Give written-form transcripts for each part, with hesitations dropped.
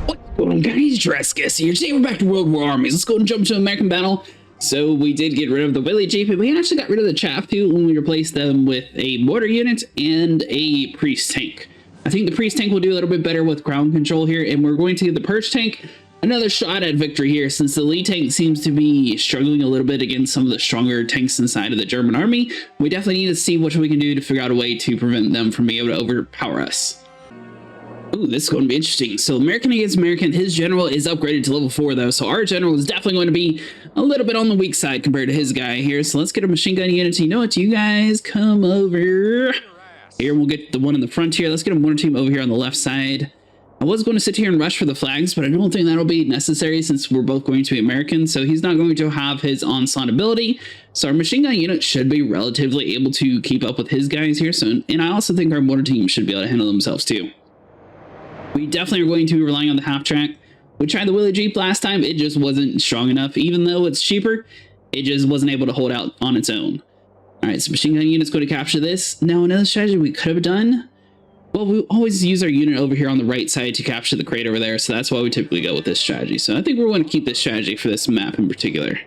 What's going on, guys? Jurassic here. Today we're back to World War Armies. Let's go and jump to American battle. So we did get rid of the willy jeep, but we actually got rid of the chaffe too when we replaced them with a mortar unit and a priest tank. I think the priest tank will do a little bit better with ground control here, and we're going to give the purge tank another shot at victory here, since the lead tank seems to be struggling a little bit against some of the stronger tanks inside of the German army. We definitely need to see what we can do to figure out a way to prevent them from being able to overpower us. Ooh, this is going to be interesting. So American against American, his general is upgraded to level 4 though, so our general is definitely going to be a little bit on the weak side compared to his guy here. So let's get a machine gun unit. You know what, you guys come over here. We'll get the one in the front here. Let's get a mortar team over here on the left side. I was going to sit here and rush for the flags, but I don't think that'll be necessary since we're both going to be American, so he's not going to have his onslaught ability. So our machine gun unit should be relatively able to keep up with his guys here. So, and I also think our mortar team should be able to handle themselves too. We definitely are going to be relying on the half track. We tried the willy jeep last time. It just wasn't strong enough. Even though it's cheaper, it just wasn't able to hold out on its own. All right, so machine gun unit's going to capture this. Now, another strategy we could have done. Well, we always use our unit over here on the right side to capture the crate over there. So that's why we typically go with this strategy. So I think we're going to keep this strategy for this map in particular.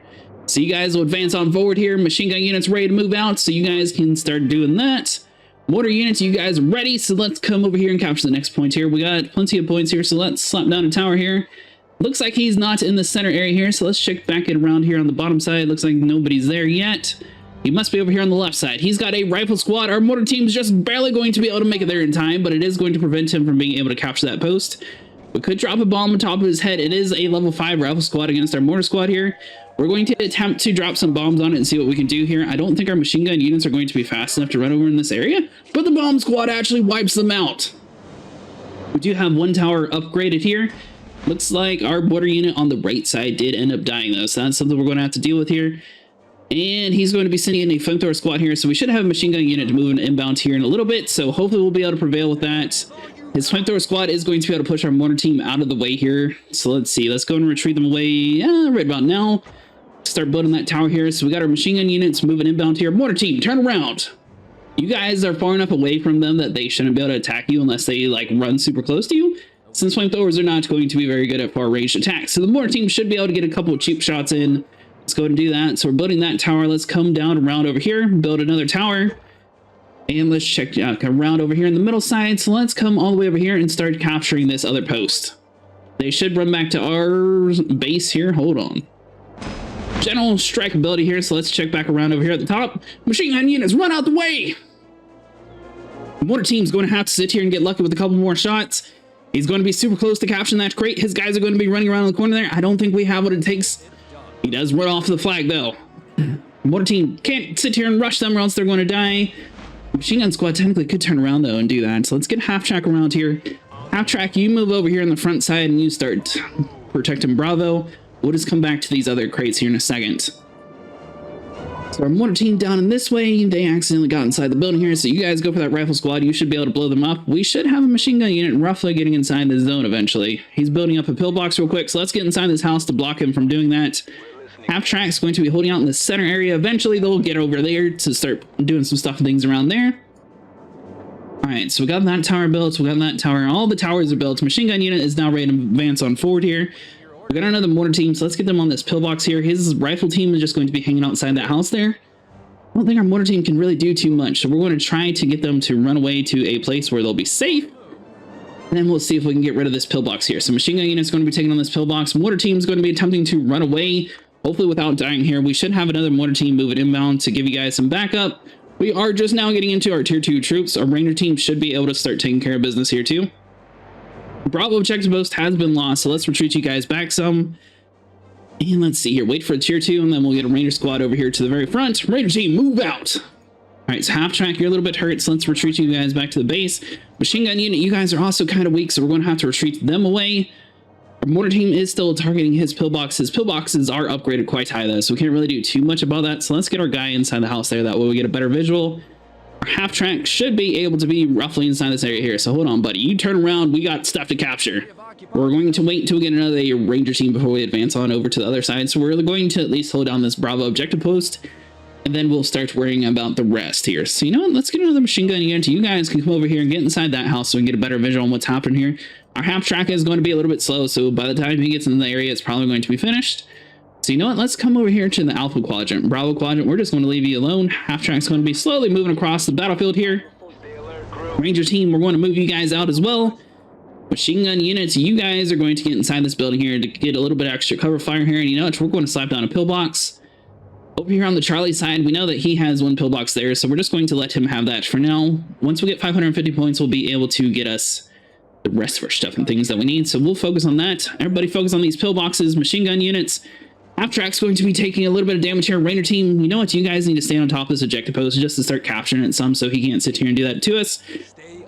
So you guys will advance on forward here. Machine gun unit's ready to move out, so you guys can start doing that. Mortar units, you guys ready? So let's come over here and capture the next point here. We got plenty of points here, so let's slap down a tower here. Looks like he's not in the center area here, so let's check back it around here on the bottom side. Looks like nobody's there yet. He must be over here on the left side. He's got a rifle squad. Our mortar team's just barely going to be able to make it there in time, but it is going to prevent him from being able to capture that post. We could drop a bomb on top of his head. It is a level 5 rifle squad against our mortar squad here. We're going to attempt to drop some bombs on it and see what we can do here. I don't think our machine gun units are going to be fast enough to run over in this area, but the bomb squad actually wipes them out. We do have one tower upgraded here. Looks like our mortar unit on the right side did end up dying though, so that's something we're going to have to deal with here. And he's going to be sending in a flamethrower squad here, so we should have a machine gun unit to move an inbound here in a little bit, so hopefully we'll be able to prevail with that. His flamethrower squad is going to be able to push our mortar team out of the way here. So let's see, let's go and retreat them away right about now. Start building that tower here. So we got our machine gun units moving inbound here. Mortar team, turn around. You guys are far enough away from them that they shouldn't be able to attack you unless they like run super close to you, since flamethrowers are not going to be very good at far range attacks. So the mortar team should be able to get a couple of cheap shots in. Let's go ahead and do that. So we're building that tower. Let's come down around over here, build another tower. And let's check around over here in the middle side. So let's come all the way over here and start capturing this other post. They should run back to our base here. Hold on. General strike ability here. So let's check back around over here at the top. Machine gun units, run out the way. The mortar team's going to have to sit here and get lucky with a couple more shots. He's going to be super close to capturing that crate. His guys are going to be running around in the corner there. I don't think we have what it takes. He does run off the flag though. The mortar team can't sit here and rush them or else they're going to die. Machine gun squad technically could turn around though and do that. So let's get half track around here. Half track, you move over here on the front side and you start protecting Bravo. We'll just come back to these other crates here in a second. So our mortar team down in this way, they accidentally got inside the building here. So you guys go for that rifle squad. You should be able to blow them up. We should have a machine gun unit roughly getting inside the zone eventually. He's building up a pillbox real quick. So let's get inside this house to block him from doing that. Half track's going to be holding out in the center area. Eventually they'll get over there to start doing some stuff and things around there. All right, so we got that tower built. We got that tower. All the towers are built. Machine gun unit is now ready to advance on forward here. We got another mortar team, so let's get them on this pillbox here. His rifle team is just going to be hanging outside that house there. I don't think our mortar team can really do too much, so we're going to try to get them to run away to a place where they'll be safe. And then we'll see if we can get rid of this pillbox here. So machine gun unit is going to be taking on this pillbox. Mortar team is going to be attempting to run away, hopefully without dying here. We should have another mortar team moving inbound to give you guys some backup. We are just now getting into our tier 2 troops. Our ranger team should be able to start taking care of business here too. Bravo objective post has been lost, so let's retreat you guys back some. And let's see here, wait for a tier 2, and then we'll get a ranger squad over here to the very front. Ranger team, move out. All right, so half track, you're a little bit hurt, so let's retreat you guys back to the base. Machine gun unit, you guys are also kind of weak, so we're going to have to retreat them away. Our mortar team is still targeting his pillbox. His pillboxes are upgraded quite high though, so we can't really do too much about that. So let's get our guy inside the house there. That way we get a better visual. Our half track should be able to be roughly inside this area here. So hold on, buddy. You turn around. We got stuff to capture. We're going to wait until we get another ranger team before we advance on over to the other side. So we're going to at least hold down this Bravo objective post, and then we'll start worrying about the rest here. So you know what? Let's get another machine gun unit. You guys can come over here and get inside that house so we can get a better visual on what's happening here. Our half track is going to be a little bit slow, so by the time he gets into the area, it's probably going to be finished. So you know what? Let's come over here to the Alpha Quadrant. Bravo Quadrant, we're just going to leave you alone. Half track's going to be slowly moving across the battlefield here. Ranger team, we're going to move you guys out as well. Machine gun units, you guys are going to get inside this building here to get a little bit extra cover fire here. And you know what? We're going to slap down a pillbox. Over here on the Charlie side, we know that he has one pillbox there, so we're just going to let him have that for now. Once we get 550 points, we'll be able to get us the rest of our stuff and things that we need. So we'll focus on that. Everybody focus on these pillboxes, machine gun units. Half track's going to be taking a little bit of damage here. Ranger team, you know what? You guys need to stay on top of this objective post just to start capturing it some, so he can't sit here and do that to us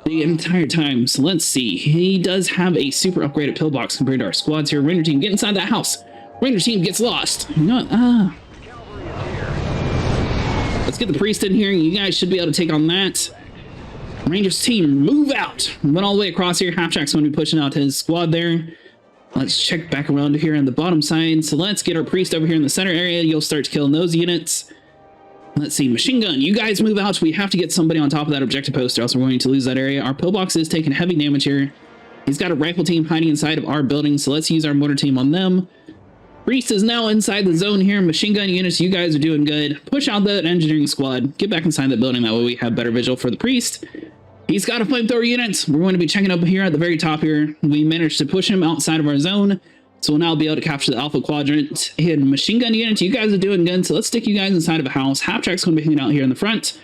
the entire time. So let's see. He does have a super upgraded pillbox compared to our squads here. Ranger team, get inside that house. Ranger team gets lost. You know what? Let's get the priest in here. You guys should be able to take on that. Rangers team, move out. Went all the way across here. Half track's going to be pushing out his squad there. Let's check back around here on the bottom side. So let's get our priest over here in the center area. You'll start killing those units. Let's see, machine gun, you guys move out. We have to get somebody on top of that objective post or else we're going to lose that area. Our pillbox is taking heavy damage here. He's got a rifle team hiding inside of our building, so let's use our mortar team on them. Priest is now inside the zone here. Machine gun units, you guys are doing good. Push out that engineering squad. Get back inside the building. That way we have better visual for the priest. He's got a flamethrower unit. We're going to be checking up here at the very top here. We managed to push him outside of our zone. So we'll now be able to capture the Alpha Quadrant. And machine gun units, you guys are doing good. So let's stick you guys inside of a house. Half track's going to be hanging out here in the front.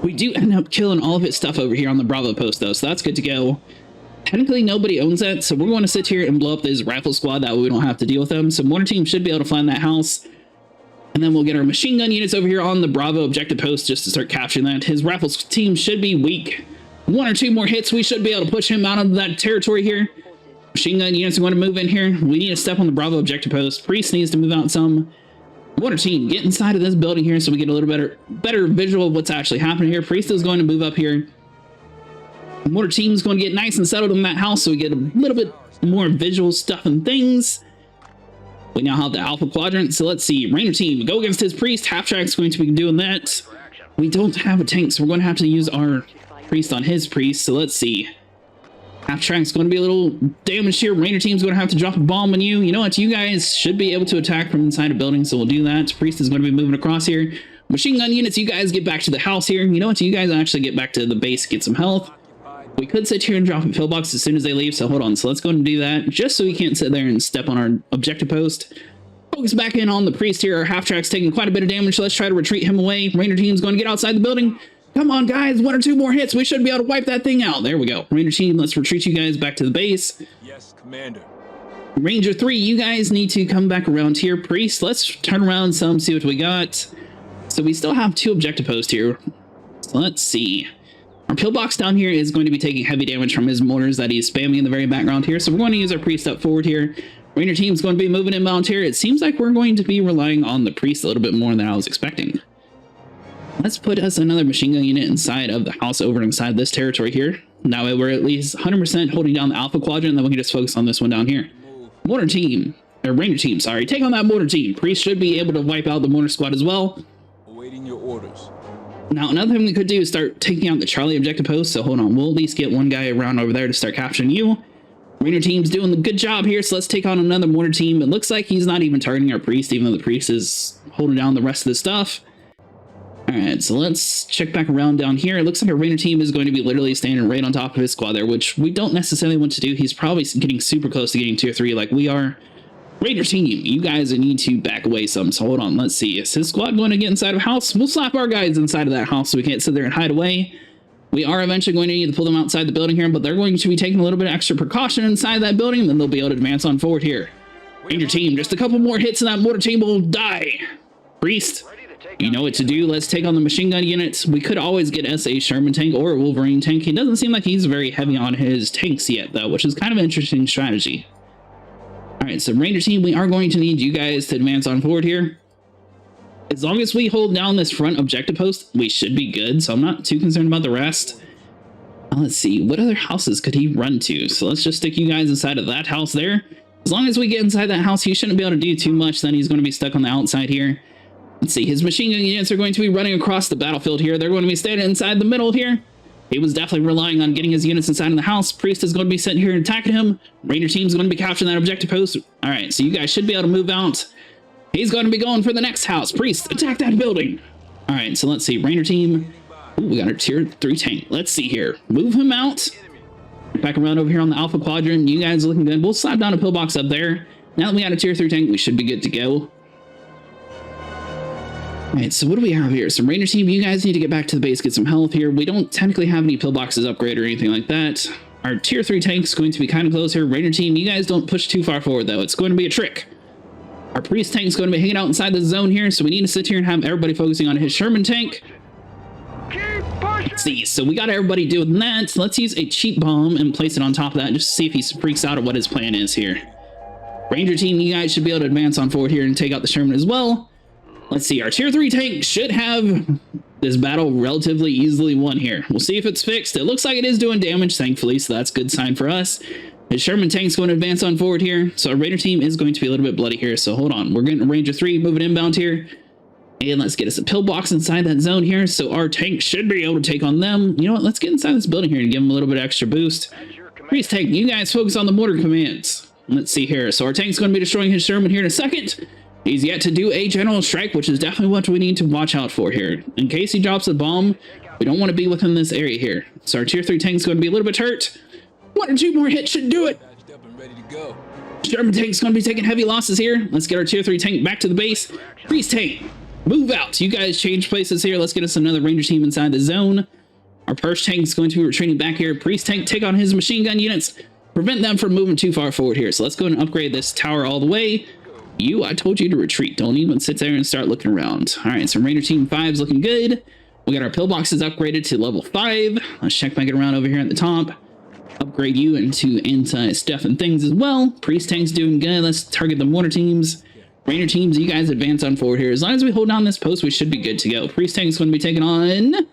We do end up killing all of his stuff over here on the Bravo post though. So that's good to go. Technically, nobody owns that, so we're going to sit here and blow up this rifle squad. That way we don't have to deal with them. So mortar team should be able to find that house. And then we'll get our machine gun units over here on the Bravo objective post just to start capturing that. His rifle team should be weak. 1 or 2 more hits, we should be able to push him out of that territory here. Machine gun units are going to move in here. We need to step on the Bravo objective post. Priest needs to move out some. Mortar team, get inside of this building here so we get a little better visual of what's actually happening here. Priest is going to move up here. Mortar team's going to get nice and settled in that house so we get a little bit more visual stuff and things. We now have the Alpha Quadrant, so let's see. Ranger team, go against his priest. Half track's going to be doing that. We don't have a tank, so we're going to have to use our priest on his priest, so let's see. Half track's going to be a little damaged here. Ranger team's going to have to drop a bomb on you. You know what? You guys should be able to attack from inside a building, so we'll do that. Priest is going to be moving across here. Machine gun units, you guys get back to the house here. You know what? You guys actually get back to the base, get some health. We could sit here and drop a pillbox as soon as they leave, so hold on. So let's go and do that, just so we can't sit there and step on our objective post. Focus back in on the priest here. Our half track's taking quite a bit of damage, so let's try to retreat him away. Ranger team's going to get outside the building. Come on, guys, 1 or 2 more hits. We should be able to wipe that thing out. There we go. Ranger team, let's retreat you guys back to the base. Yes, Commander. Ranger 3, you guys need to come back around here. Priest, let's turn around some, see what we got. So we still have 2 objective posts here. So let's see. Our pillbox down here is going to be taking heavy damage from his mortars that he's spamming in the very background here. So we're going to use our priest up forward here. Ranger team's going to be moving inbound here. It seems like we're going to be relying on the priest a little bit more than I was expecting. Let's put us another machine gun unit inside of the house over inside this territory here. That way we're at least 100% holding down the Alpha Quadrant, and then we can just focus on this one down here. Mortar team, or Ranger team, sorry. Take on that mortar team. Priest should be able to wipe out the mortar squad as well. Awaiting your orders. Now, another thing we could do is start taking out the Charlie objective post. So hold on, we'll at least get one guy around over there to start capturing you. Ranger team's doing a good job here, so let's take on another mortar team. It looks like he's not even targeting our priest, even though the priest is holding down the rest of the stuff. Alright, so let's check back around down here. It looks like our Ranger team is going to be literally standing right on top of his squad there, which we don't necessarily want to do. He's probably getting super close to getting tier 3 like we are. Ranger team, you guys need to back away some. So hold on, let's see. Is his squad going to get inside of a house? We'll slap our guys inside of that house so we can't sit there and hide away. We are eventually going to need to pull them outside the building here, but they're going to be taking a little bit of extra precaution inside that building, and then they'll be able to advance on forward here. Ranger team, just a couple more hits and that mortar team will die. Priest, you know what to do. Let's take on the machine gun units. We could always get a Sherman tank or a Wolverine tank. He doesn't seem like he's very heavy on his tanks yet, though, which is kind of an interesting strategy. Alright, so Ranger team, we are going to need you guys to advance on forward here. As long as we hold down this front objective post, we should be good, so I'm not too concerned about the rest. Let's see, what other houses could he run to? So let's just stick you guys inside of that house there. As long as we get inside that house, he shouldn't be able to do too much, then he's going to be stuck on the outside here. Let's see, his machine gun units are going to be running across the battlefield here. They're going to be standing inside the middle here. He was definitely relying on getting his units inside of the house. Priest is going to be sitting here and attacking him. Ranger team's going to be capturing that objective post. All right, so you guys should be able to move out. He's going to be going for the next house. Priest, attack that building. All right, so let's see. Ranger team. Ooh, we got our tier 3 tank. Let's see here. Move him out. Back around over here on the Alpha Quadrant. You guys are looking good. We'll slap down a pillbox up there. Now that we got a tier 3 tank, we should be good to go. All right, so what do we have here? So Ranger team, you guys need to get back to the base, get some health here. We don't technically have any pillboxes upgrade or anything like that. Our tier 3 tank is going to be kind of close here. Ranger team, you guys don't push too far forward, though. It's going to be a trick. Our Priest tank is going to be hanging out inside the zone here, so we need to sit here and have everybody focusing on his Sherman tank. Let's see, so we got everybody doing that. Let's use a cheap bomb and place it on top of that just to see if he freaks out at what his plan is here. Ranger team, you guys should be able to advance on forward here and take out the Sherman as well. Let's see, our tier 3 tank should have this battle relatively easily won here. We'll see if it's fixed. It looks like it is doing damage, thankfully, so that's a good sign for us. His Sherman tank's going to advance on forward here, so our Raider team is going to be a little bit bloody here, so hold on. We're getting a Ranger 3 moving inbound here. And let's get us a pillbox inside that zone here, so our tank should be able to take on them. You know what, let's get inside this building here and give them a little bit of extra boost. Priest tank, you guys focus on the mortar commands. Let's see here, so our tank's going to be destroying his Sherman here in a second. He's yet to do a general strike, which is definitely what we need to watch out for here. In case he drops a bomb, we don't want to be within this area here. So our tier 3 tank's going to be a little bit hurt. 1 or 2 more hits should do it. Sherman tank's going to be taking heavy losses here. Let's get our tier 3 tank back to the base. Priest tank, move out. You guys change places here. Let's get us another Ranger team inside the zone. Our Purge tank is going to be retreating back here. Priest tank, take on his machine gun units. Prevent them from moving too far forward here. So let's go and upgrade this tower all the way. I told you to retreat. Don't even sit there and start looking around. All right, so Ranger team 5's looking good. We got our pillboxes upgraded to level 5. Let's check back it around over here at the top. Upgrade you into anti-stuff and things as well. Priest tank's doing good. Let's target the mortar teams. Ranger teams, you guys advance on forward here. As long as we hold down this post, we should be good to go. Priest tank's going to be taking on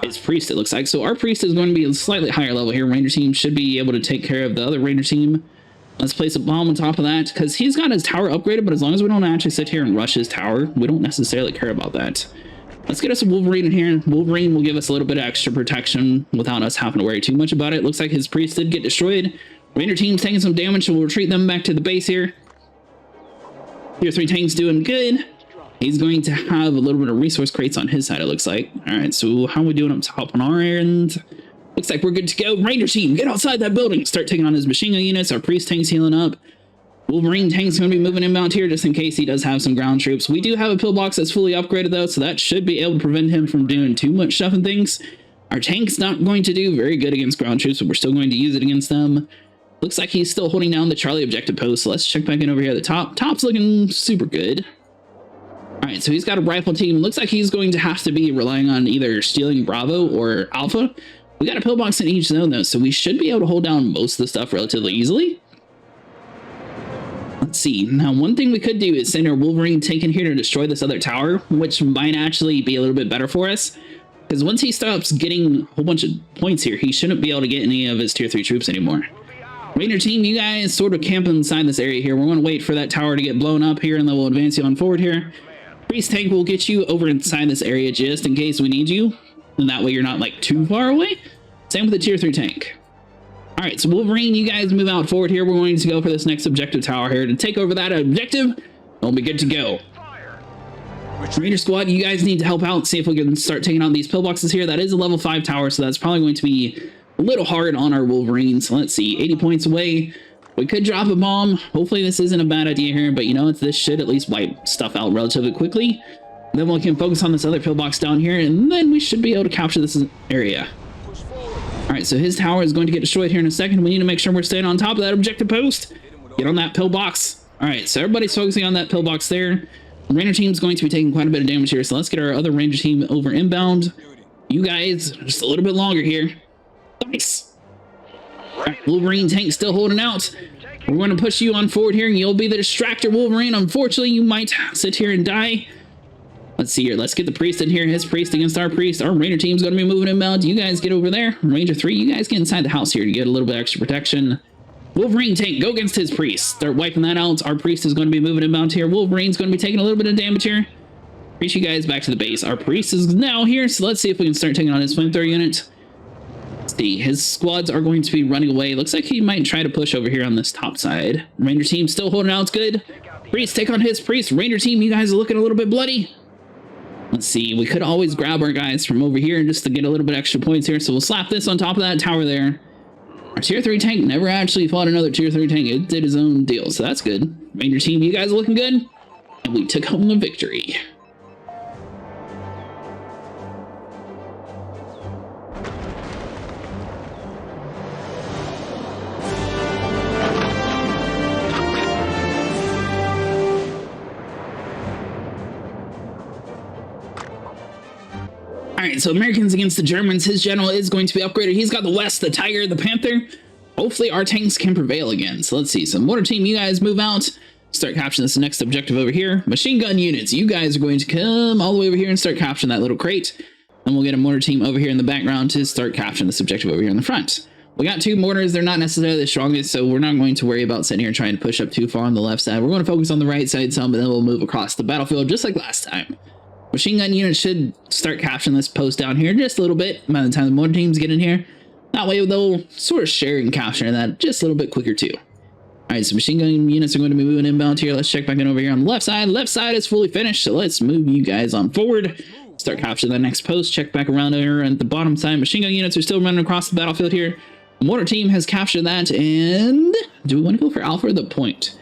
his Priest, it looks like. So our Priest is going to be a slightly higher level here. Ranger team should be able to take care of the other Ranger team. Let's place a bomb on top of that, because he's got his tower upgraded, but as long as we don't actually sit here and rush his tower, we don't necessarily care about that. Let's get us a Wolverine in here. Wolverine will give us a little bit of extra protection without us having to worry too much about it. Looks like his Priest did get destroyed. Ranger team's taking some damage, so we'll retreat them back to the base here. Tier 3 tank's doing good. He's going to have a little bit of resource crates on his side, it looks like. All right, so how are we doing up top on our end? Looks like we're good to go. Ranger team, get outside that building. Start taking on his machine gun units. Our Priest tank's healing up. Wolverine tank's going to be moving inbound here just in case he does have some ground troops. We do have a pillbox that's fully upgraded though, so that should be able to prevent him from doing too much stuff and things. Our tank's not going to do very good against ground troops, but we're still going to use it against them. Looks like he's still holding down the Charlie objective post, so let's check back in over here at the top. Top's looking super good. All right, so he's got a rifle team. Looks like he's going to have to be relying on either stealing Bravo or Alpha. We got a pillbox in each zone though, so we should be able to hold down most of the stuff relatively easily. Let's see. Now, one thing we could do is send our Wolverine tank in here to destroy this other tower, which might actually be a little bit better for us. Because once he stops getting a whole bunch of points here, he shouldn't be able to get any of his tier 3 troops anymore. Ranger team, you guys sort of camp inside this area here. We're going to wait for that tower to get blown up here, and then we'll advance you on forward here. Priest tank will get you over inside this area just in case we need you. And that way you're not like too far away. Same with the tier 3 tank. All right, so Wolverine, you guys move out forward here. We're going to go for this next objective tower here to take over that objective. We'll be good to go. Ranger squad, you guys need to help out. See if we can start taking out these pillboxes here. That is a level 5 tower, so that's probably going to be a little hard on our Wolverine. So let's see, 80 points away. We could drop a bomb. Hopefully this isn't a bad idea here, but you know, this should at least wipe stuff out relatively quickly. Then we can focus on this other pillbox down here, and then we should be able to capture this area. All right, so his tower is going to get destroyed here in a second. We need to make sure we're staying on top of that objective post. Get on that pillbox. All right, so everybody's focusing on that pillbox there. The Ranger team's going to be taking quite a bit of damage here, so let's get our other Ranger team over inbound. You guys, just a little bit longer here. Nice. All right, Wolverine tank still holding out. We're going to push you on forward here, and you'll be the distractor, Wolverine. Unfortunately, you might sit here and die. Let's see here. Let's get the Priest in here. His Priest against our Priest. Our Ranger team's going to be moving inbound. You guys get over there. Ranger 3, you guys get inside the house here to get a little bit extra protection. Wolverine tank, go against his Priest. Start wiping that out. Our Priest is going to be moving inbound here. Wolverine's going to be taking a little bit of damage here. Reach you guys back to the base. Our Priest is now here, so let's see if we can start taking on his flamethrower unit. See, his squads are going to be running away. Looks like he might try to push over here on this top side. Ranger team still holding out. It's good. Priest, take on his priest. Ranger team, you guys are looking a little bit bloody. Let's see. We could always grab our guys from over here just to get a little bit extra points here. So we'll slap this on top of that tower there. Our tier 3 tank never actually fought another tier 3 tank. It did his own deal, so that's good. Ranger team, you guys are looking good. And we took home the victory. Alright, so Americans against the Germans. His general is going to be upgraded. He's got the West, the Tiger, the Panther. Hopefully our tanks can prevail again. So let's see. So mortar team, you guys move out. Start capturing this next objective over here. Machine gun units, you guys are going to come all the way over here and start capturing that little crate. And we'll get a mortar team over here in the background to start capturing this objective over here in the front. We got 2 mortars. They're not necessarily the strongest, so we're not going to worry about sitting here trying to push up too far on the left side. We're going to focus on the right side some, and then we'll move across the battlefield just like last time. Machine gun units should start capturing this post down here just a little bit by the time the mortar teams get in here. That way they'll sort of share and capture that just a little bit quicker too. Alright, so machine gun units are going to be moving inbound here. Let's check back in over here on the left side. Left side is fully finished, so let's move you guys on forward. Start capturing the next post. Check back around here at the bottom side. Machine gun units are still running across the battlefield here. Mortar team has captured that, and do we want to go for Alpha or the point?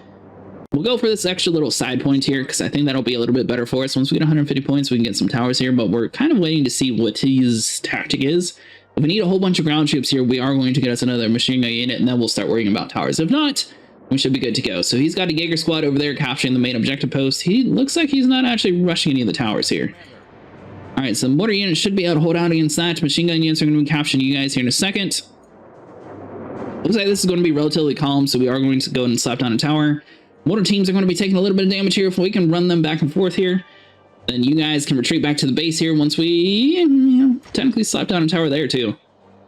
We'll go for this extra little side point here because I think that'll be a little bit better for us. Once we get 150 points, we can get some towers here, but we're kind of waiting to see what his tactic is. If we need a whole bunch of ground troops here, we are going to get us another machine gun unit, and then we'll start worrying about towers. If not, we should be good to go. So he's got a Jaeger squad over there capturing the main objective post. He looks like he's not actually rushing any of the towers here. All right, so mortar units should be able to hold out against that. Machine gun units are going to be capturing you guys here in a second. Looks like this is going to be relatively calm, so we are going to go and slap down a tower. Mortar teams are going to be taking a little bit of damage here. If we can run them back and forth here, then you guys can retreat back to the base here once we, technically slap down a tower there too.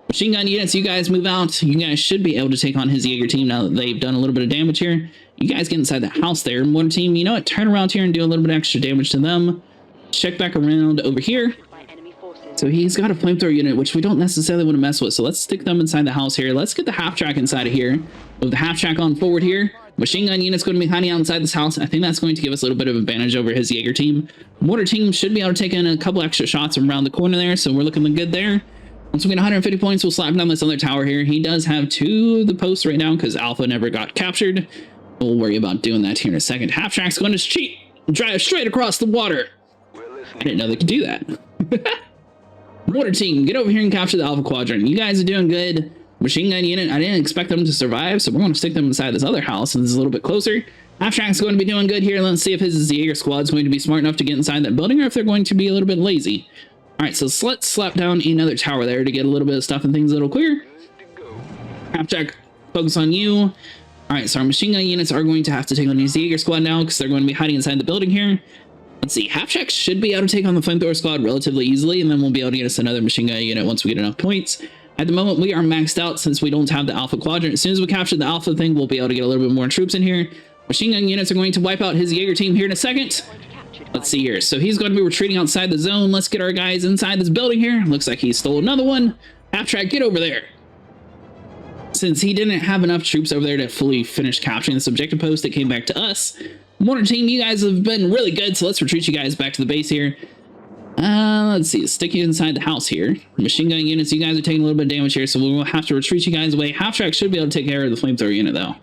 Machine gun units, you guys move out. You guys should be able to take on his Jaeger team now that they've done a little bit of damage here. You guys get inside the house there. Mortar team, you know what? Turn around here and do a little bit extra damage to them. Check back around over here. So he's got a flamethrower unit, which we don't necessarily want to mess with. So let's stick them inside the house here. Let's get the half track inside of here. Move the half track on forward here. Machine gun unit's going to be hiding out inside this house. I think that's going to give us a little bit of advantage over his Jaeger team. Mortar team should be able to take in a couple extra shots around the corner there. So we're looking good there. Once we get 150 points, we'll slap down this other tower here. He does have 2 of the posts right now because Alpha never got captured. We'll worry about doing that here in a second. Half track's going to cheat. Drive straight across the water. I didn't know they could do that. Mortar team, get over here and capture the Alpha Quadrant. You guys are doing good. Machine gun unit, I didn't expect them to survive, so we're going to stick them inside this other house, and this is a little bit closer. Half track's going to be doing good here. Let's see if his Jaeger squad's going to be smart enough to get inside that building, or if they're going to be a little bit lazy. All right, so let's slap down another tower there to get a little bit of stuff and things a little clear. Half track, focus on you. All right, so our machine gun units are going to have to take on his Jaeger squad now because they're going to be hiding inside the building here. Let's see, half track should be able to take on the flamethrower squad relatively easily, and then we'll be able to get us another machine gun unit once we get enough points. At the moment, we are maxed out since we don't have the Alpha Quadrant. As soon as we capture the Alpha thing, we'll be able to get a little bit more troops in here. Machine gun units are going to wipe out his Jaeger team here in a second. Let's see here. So he's going to be retreating outside the zone. Let's get our guys inside this building here. Looks like he stole another one. Half track, get over there. Since he didn't have enough troops over there to fully finish capturing this objective post, it came back to us. Mortar team, you guys have been really good, so let's retreat you guys back to the base here. Let's see, stick you inside the house here. Machine gun units, you guys are taking a little bit of damage here, so we'll have to retreat you guys away. Half track should be able to take care of the flamethrower unit though.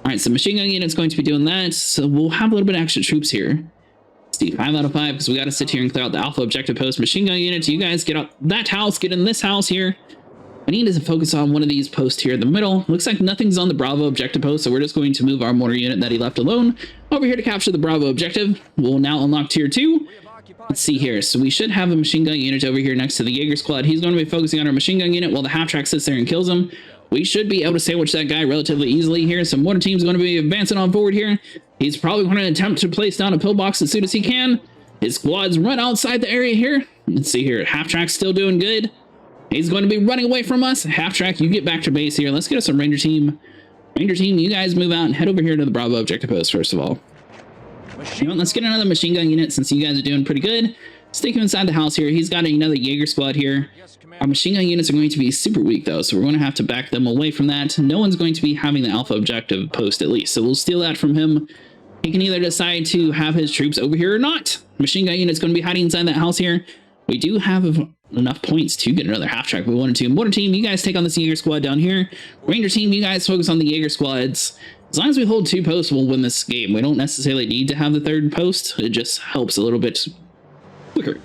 Alright, so machine gun unit's going to be doing that, so we'll have a little bit of extra troops here. Let's see, 5 out of 5, because we got to sit here and clear out the Alpha objective post. Machine gun units, you guys get out that house, get in this house here. I need to focus on one of these posts here in the middle. Looks like nothing's on the Bravo objective post, so we're just going to move our mortar unit that he left alone over here to capture the Bravo objective. We'll now unlock tier 2. Let's see here. So we should have a machine gun unit over here next to the Jaeger squad. He's going to be focusing on our machine gun unit while the half track sits there and kills him. We should be able to sandwich that guy relatively easily here. So mortar team's going to be advancing on forward here. He's probably going to attempt to place down a pillbox as soon as he can. His squad's run outside the area here. Let's see here. Half track's still doing good. He's going to be running away from us. Half track, you get back to base here. Let's get us some Ranger team. Ranger team, you guys move out and head over here to the Bravo objective post first of all. You know, let's get another machine gun unit since you guys are doing pretty good. Stick him inside the house here. He's got another Jaeger squad here. Our machine gun units are going to be super weak though, so we're going to have to back them away from that. No one's going to be having the alpha objective post at least, so we'll steal that from him. He can either decide to have his troops over here or not. Machine gun unit's going to be hiding inside that house here. We do have enough points to get another half track if we wanted to. Mortar team, you guys take on this Jaeger squad down here. Ranger team, you guys focus on the Jaeger squads. As long as we hold 2 posts, we'll win this game. We don't necessarily need to have the 3rd post. It just helps a little bit quicker.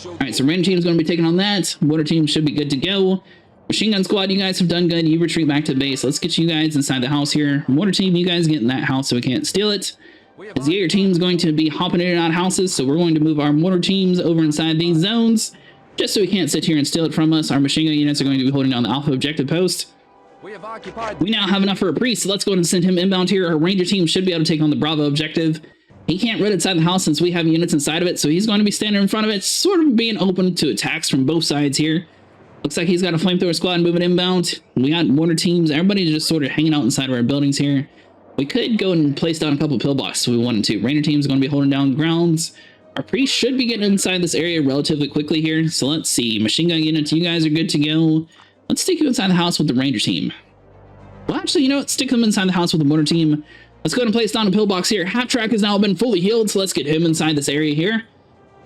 All right, so Ranger team's going to be taking on that. Mortar team should be good to go. Machine gun squad, you guys have done good. You retreat back to the base. Let's get you guys inside the house here. Mortar team, you guys get in that house so we can't steal it. The Jaeger team's going to be hopping in and out of houses, so we're going to move our mortar teams over inside these zones, just so we can't sit here and steal it from us. Our machine gun units are going to be holding down the alpha objective post. We now have enough for a priest, so let's go ahead and send him inbound here. Our ranger team should be able to take on the Bravo objective. He can't run inside the house since we have units inside of it, so he's going to be standing in front of it, sort of being open to attacks from both sides here. Looks like he's got a flamethrower squad moving inbound. We got mortar teams. Everybody's just sort of hanging out inside of our buildings here. We could go and place down a couple pillboxes if we wanted to. Ranger team's going to be holding down grounds. Our priest should be getting inside this area relatively quickly here. So let's see. Machine gun units, you guys are good to go. Let's stick you inside the house with the ranger team. Well, actually, you know what? Stick them inside the house with the mortar team. Let's go ahead and place down a pillbox here. Half track has now been fully healed, so let's get him inside this area here.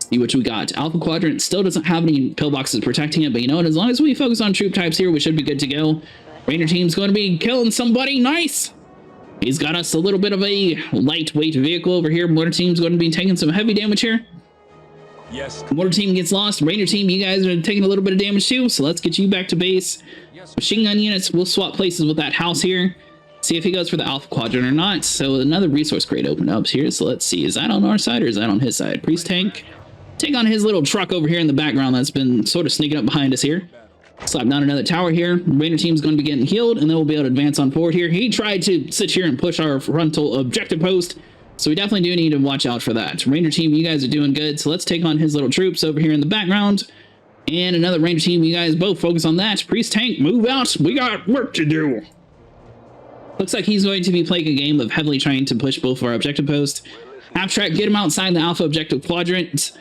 See what we got. Alpha quadrant still doesn't have any pillboxes protecting it, but you know what? As long as we focus on troop types here, we should be good to go. Ranger team's going to be killing somebody. Nice. He's got us a little bit of a lightweight vehicle over here. Mortar team's going to be taking some heavy damage here. Yes. Mortar team gets lost. Ranger team, you guys are taking a little bit of damage too, so let's get you back to base. Yes. Machine gun units, we'll swap places with that house here. See if he goes for the alpha quadrant or not. So another resource crate opened up here, so let's see. Is that on our side or is that on his side? Priest tank. Take on his little truck over here in the background that's been sort of sneaking up behind us here. Slap down another tower here. Ranger team's going to be getting healed, and then we'll be able to advance on forward here. He tried to sit here and push our frontal objective post, so we definitely do need to watch out for that. Ranger team, you guys are doing good, so let's take on his little troops over here in the background. And another ranger team, you guys both focus on that. Priest tank, move out. We got work to do. Looks like he's going to be playing a game of heavily trying to push both of our objective posts. Half track, get him outside the alpha objective quadrant.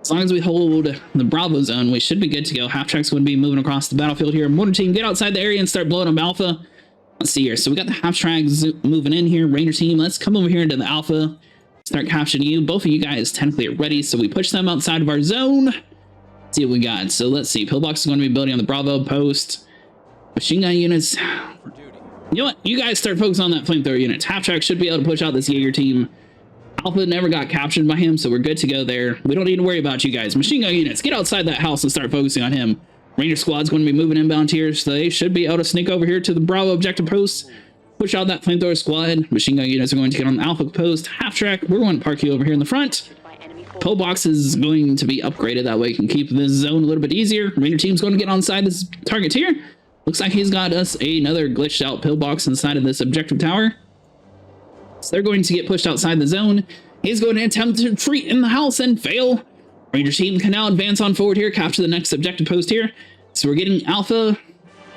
As long as we hold the Bravo zone, we should be good to go. Half track's going to be moving across the battlefield here. Mortar team, get outside the area and start blowing up alpha. Let's see here. So we got the half track moving in here. Ranger team, let's come over here into the alpha. Start capturing you. Both of you guys technically are ready, so we push them outside of our zone. Let's see what we got. So let's see. Pillbox is going to be building on the Bravo post. Machine gun units. You know what? You guys start focusing on that flamethrower unit. Half track should be able to push out this Jaeger team. Alpha never got captured by him, so we're good to go there. We don't need to worry about you guys. Machine gun units, get outside that house and start focusing on him. Ranger squad's going to be moving inbound here, so they should be able to sneak over here to the Bravo objective post. Push out that flamethrower squad. Machine gun units are going to get on the Alpha post. Half track, we're going to park you over here in the front. Pillbox is going to be upgraded, that way we can keep this zone a little bit easier. Ranger team's going to get on side this target here. Looks like he's got us another glitched out pillbox inside of this objective tower. So they're going to get pushed outside the zone. He's going to attempt to retreat in the house and fail. Ranger team can now advance on forward here, capture the next objective post here. So we're getting Alpha.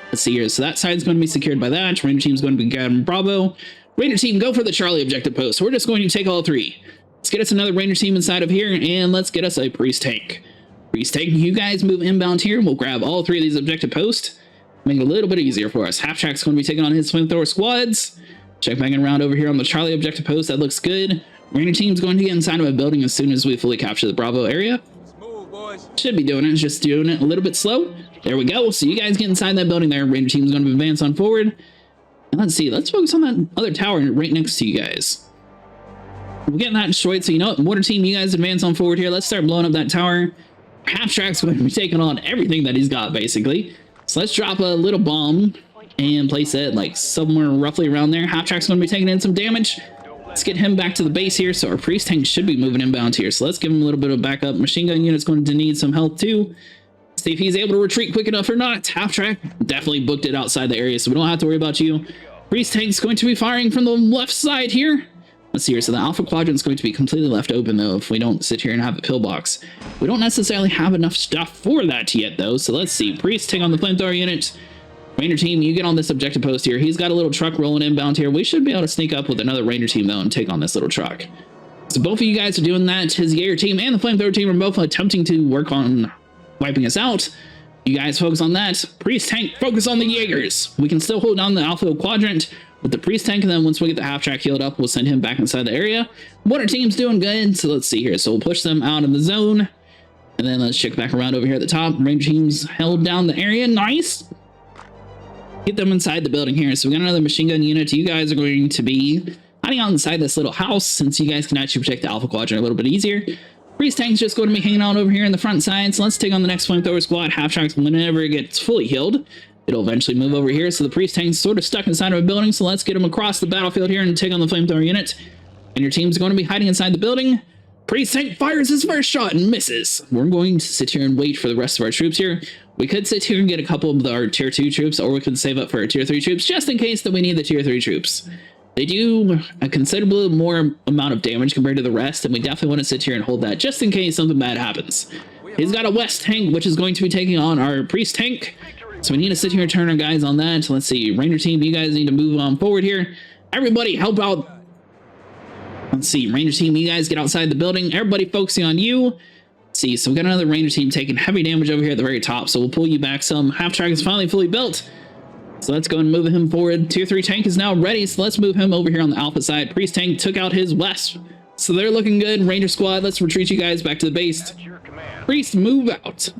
Let's see here. So that side's going to be secured by that. Ranger team's going to be grabbing Bravo. Ranger team, go for the Charlie objective post. So we're just going to take all 3. Let's get us another Ranger team inside of here, and let's get us a Priest tank. Priest tank, you guys move inbound here. We'll grab all 3 of these objective posts. Make it a little bit easier for us. Half track's going to be taking on his flamethrower squads. Check back around over here on the Charlie objective post. That looks good. Ranger team's going to get inside of a building as soon as we fully capture the Bravo area. Should be doing it. It's just doing it a little bit slow. There we go. So you guys get inside that building there. Ranger team's going to advance on forward. And let's see. Let's focus on that other tower right next to you guys. We're getting that destroyed. So you know what? Mortar team, you guys advance on forward here. Let's start blowing up that tower. Half track's going to be taking on everything that he's got, basically. So let's drop a little bomb and place it like somewhere roughly around there. Half track's going to be taking in some damage. Let's get him back to the base here. So our priest tank should be moving inbound here. So let's give him a little bit of backup. Machine gun unit's going to need some health too. See if he's able to retreat quick enough or not. Half track definitely booked it outside the area, so we don't have to worry about you. Priest tank's going to be firing from the left side here. Let's see here. So the Alpha quadrant's going to be completely left open though if we don't sit here and have a pillbox. We don't necessarily have enough stuff for that yet though. So let's see. Priest take on the flamethrower unit. Ranger team, you get on this objective post here. He's got a little truck rolling inbound here. We should be able to sneak up with another Ranger team though and take on this little truck. So both of you guys are doing that. His Jaeger team and the flamethrower team are both attempting to work on wiping us out. You guys focus on that. Priest tank, focus on the Jaegers. We can still hold down the Alpha quadrant with the priest tank, and then once we get the half track healed up, we'll send him back inside the area. Water team's doing good, so let's see here. So we'll push them out of the zone, and then let's check back around over here at the top. Ranger team's held down the area. Nice. Get them inside the building here. So we got another machine gun unit. You guys are going to be hiding out inside this little house, since you guys can actually protect the Alpha quadrant a little bit easier. Priest tank's just going to be hanging out over here in the front side. So let's take on the next flamethrower squad. Half track, whenever it gets fully healed, it'll eventually move over here. So the priest tank's sort of stuck inside of a building. So let's get him across the battlefield here and take on the flamethrower unit. And your team's going to be hiding inside the building. Priest tank fires his first shot and misses. We're going to sit here and wait for the rest of our troops here. We could sit here and get a couple of our tier 2 troops, or we could save up for our tier 3 troops, just in case that we need the tier 3 troops. They do a considerably more amount of damage compared to the rest, and we definitely want to sit here and hold that just in case something bad happens. He's got a west tank, which is going to be taking on our priest tank. So we need to sit here and turn our guys on that. Let's see, Ranger team, you guys need to move on forward here. Everybody help out. Let's see, Ranger team, you guys get outside the building. Everybody focusing on you. Let's see, so we got another Ranger team taking heavy damage over here at the very top. So we'll pull you back some. Half track is finally fully built. So let's go and move him forward. Tier 3 tank is now ready, so let's move him over here on the alpha side. Priest tank took out his west, so they're looking good. Ranger squad, let's retreat you guys back to the base. Priest, move out.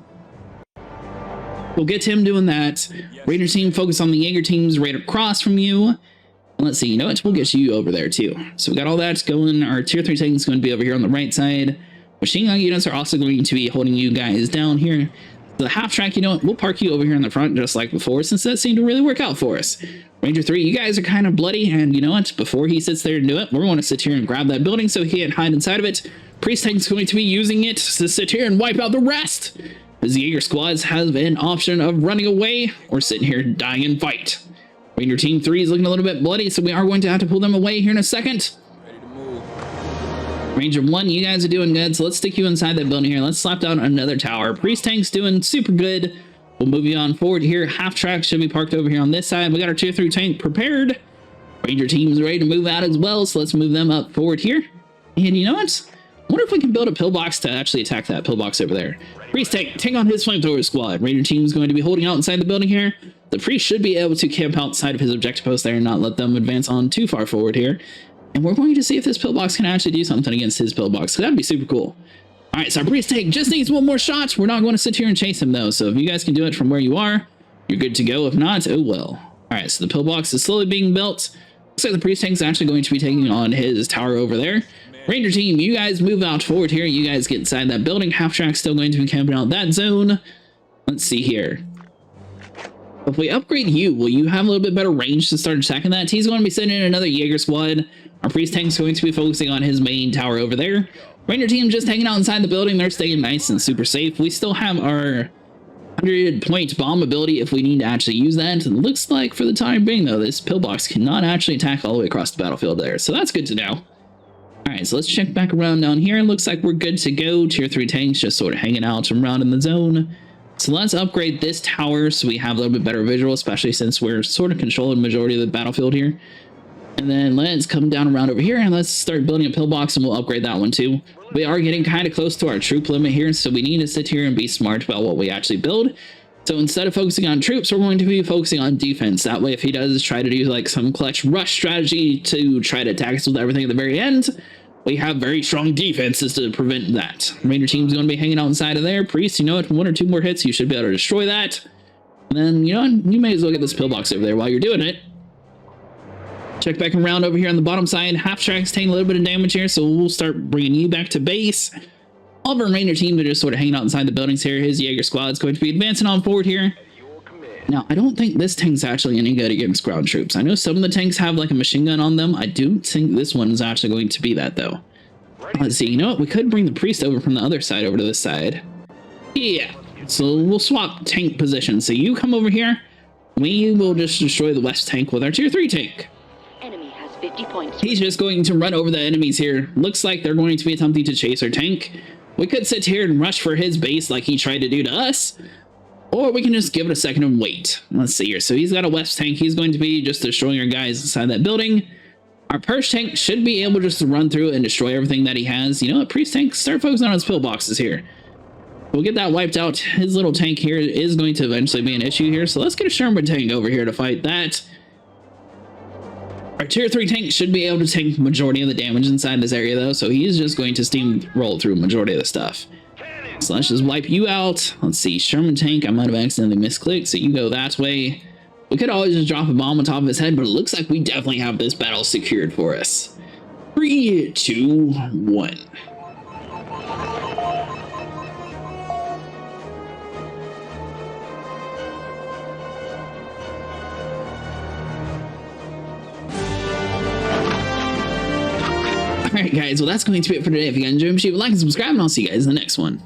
We'll get him doing that. Ranger team, focus on the Jaeger teams right across from you. And let's see, you know what? We'll get you over there too. So we got all that going. Our tier 3 tank is going to be over here on the right side. Machine gun units are also going to be holding you guys down here. The half track, you know what, we'll park you over here in the front just like before, since that seemed to really work out for us. Ranger 3, you guys are kind of bloody, and you know what, before he sits there and do it, we're going to sit here and grab that building so he can't hide inside of it. Priest tank's going to be using it to sit here and wipe out the rest. The Jaeger squads have an option of running away or sitting here dying in fight. Ranger team 3 is looking a little bit bloody, so we are going to have to pull them away here in a second. Ranger 1, you guys are doing good, so let's stick you inside that building here. Let's slap down another tower. Priest tank's doing super good. We'll move you on forward here. Half track should be parked over here on this side. We got our tier 3 tank prepared. Ranger team's ready to move out as well, so let's move them up forward here. And you know what? I wonder if we can build a pillbox to actually attack that pillbox over there. Priest tank, take on his flamethrower squad. Ranger team's going to be holding out inside the building here. The priest should be able to camp outside of his objective post there and not let them advance on too far forward here. And we're going to see if this pillbox can actually do something against his pillbox, because that'd be super cool. All right, so our priest tank just needs one more shot. We're not going to sit here and chase him, though. So if you guys can do it from where you are, you're good to go. If not, oh well. All right, so the pillbox is slowly being built. Looks like the priest tank's actually going to be taking on his tower over there. Ranger team, you guys move out forward here. You guys get inside that building. Half track's still going to be camping out that zone. Let's see here. If we upgrade you, will you have a little bit better range to start attacking that? He's going to be sending in another Jaeger squad. Our priest tank's going to be focusing on his main tower over there. Ranger team just hanging out inside the building. They're staying nice and super safe. We still have our 100-point bomb ability if we need to actually use that. It looks like for the time being, though, this pillbox cannot actually attack all the way across the battlefield there. So that's good to know. All right, so let's check back around down here. It looks like we're good to go. Tier 3 tanks just sort of hanging out around in the zone. So let's upgrade this tower so we have a little bit better visual, especially since we're sort of controlling the majority of the battlefield here. And then let's come down around over here and let's start building a pillbox, and we'll upgrade that one too. We are getting kind of close to our troop limit here, so we need to sit here and be smart about what we actually build. So instead of focusing on troops, we're going to be focusing on defense. That way, if he does try to do like some clutch rush strategy to try to attack us with everything at the very end, we have very strong defenses to prevent that. Ranger team's going to be hanging out inside of there. Priest, you know what? 1 or 2 more hits, you should be able to destroy that. And then, you know, you may as well get this pillbox over there while you're doing it. Check back around over here on the bottom side. Half track's taking a little bit of damage here, so we'll start bringing you back to base. All of our Ranger team are just sort of hanging out inside the buildings here. His Jaeger squad's going to be advancing on forward here. Now, I don't think this tank's actually any good against ground troops. I know some of the tanks have like a machine gun on them. I do think this one is actually going to be that, though. Let's see, you know what? We could bring the priest over from the other side over to this side. Yeah, so we'll swap tank positions. So you come over here. We will just destroy the west tank with our tier 3 tank. Enemy has 50 points. He's just going to run over the enemies here. Looks like they're going to be attempting to chase our tank. We could sit here and rush for his base like he tried to do to us. Or we can just give it a second and wait. Let's see here. So he's got a west tank. He's going to be just destroying our guys inside that building. Our purge tank should be able just to run through and destroy everything that he has. You know what? Priest tank, start focusing on his pillboxes here. We'll get that wiped out. His little tank here is going to eventually be an issue here. So let's get a Sherman tank over here to fight that. Our tier 3 tank should be able to take the majority of the damage inside this area though. So he's just going to steamroll through majority of the stuff. So let's just wipe you out. Let's see, Sherman tank. I might have accidentally misclicked. So you go that way. We could always just drop a bomb on top of his head, but it looks like we definitely have this battle secured for us. 3, 2, 1. Alright guys, well that's going to be it for today. If you guys enjoyed, make sure you like and subscribe, and I'll see you guys in the next one.